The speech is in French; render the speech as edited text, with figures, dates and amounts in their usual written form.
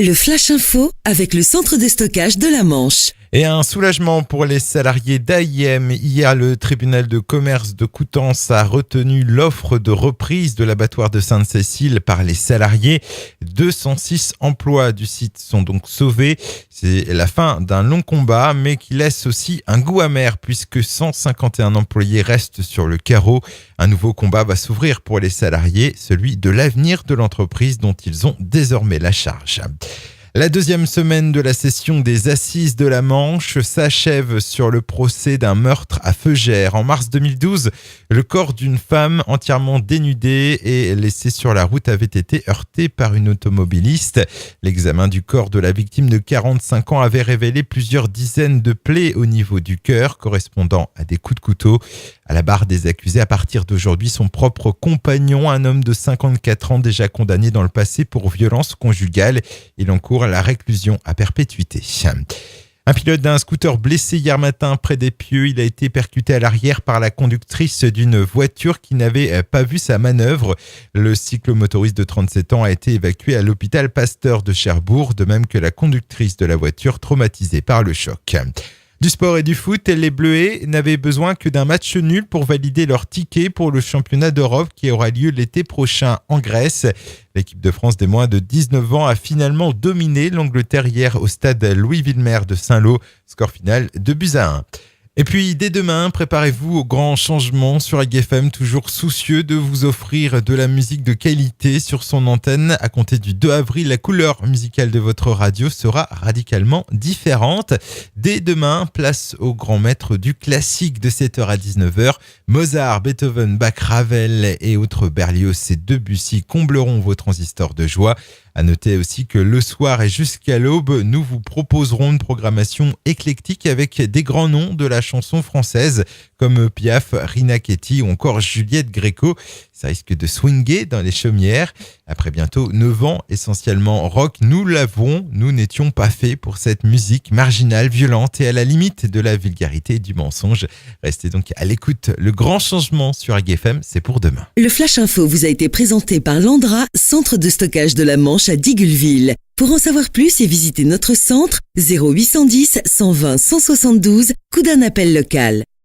Le Flash Info avec le centre de stockage de la Manche. Et un soulagement pour les salariés d'AIM. Hier, le tribunal de commerce de Coutances a retenu l'offre de reprise de l'abattoir de Sainte-Cécile par les salariés. 206 emplois du site sont donc sauvés. C'est la fin d'un long combat, mais qui laisse aussi un goût amer puisque 151 employés restent sur le carreau. Un nouveau combat va s'ouvrir pour les salariés, celui de l'avenir de l'entreprise dont ils ont désormais la charge. La deuxième semaine de la session des Assises de la Manche s'achève sur le procès d'un meurtre à Feugères. En mars 2012, le corps d'une femme entièrement dénudée et laissé sur la route avait été heurté par une automobiliste. L'examen du corps de la victime de 45 ans avait révélé plusieurs dizaines de plaies au niveau du cœur correspondant à des coups de couteau. À la barre des accusés à partir d'aujourd'hui, son propre compagnon, un homme de 54 ans déjà condamné dans le passé pour violence conjugale. Il encourt la réclusion à perpétuité. Un pilote d'un scooter blessé hier matin près d'Épieux. Il a été percuté à l'arrière par la conductrice d'une voiture qui n'avait pas vu sa manœuvre. Le cyclomotoriste de 37 ans a été évacué à l'hôpital Pasteur de Cherbourg, de même que la conductrice de la voiture traumatisée par le choc. Du sport et du foot, les Bleuets n'avaient besoin que d'un match nul pour valider leur ticket pour le championnat d'Europe qui aura lieu l'été prochain en Grèce. L'équipe de France des moins de 19 ans a finalement dominé l'Angleterre hier au stade Louis-Villemer de Saint-Lô. Score final 2-1. Et puis, dès demain, préparez-vous au grand changement sur AGFM, toujours soucieux de vous offrir de la musique de qualité sur son antenne. À compter du 2 avril, la couleur musicale de votre radio sera radicalement différente. Dès demain, place au grand maître du classique de 7h à 19h. Mozart, Beethoven, Bach, Ravel et autres Berlioz et Debussy combleront vos transistors de joie. À noter aussi que le soir et jusqu'à l'aube, nous vous proposerons une programmation éclectique avec des grands noms de la chanson française comme Piaf, Rina Ketty ou encore Juliette Gréco. Ça risque de swinguer dans les chaumières. Après bientôt 9 ans, essentiellement rock, nous n'étions pas faits pour cette musique marginale, violente et à la limite de la vulgarité et du mensonge. Restez donc à l'écoute. Le grand changement sur AGFM, c'est pour demain. Le Flash Info vous a été présenté par Landra, centre de stockage de la Manche à Digguleville. Pour en savoir plus et visiter notre centre, 0810 120 172, coup d'un appel local.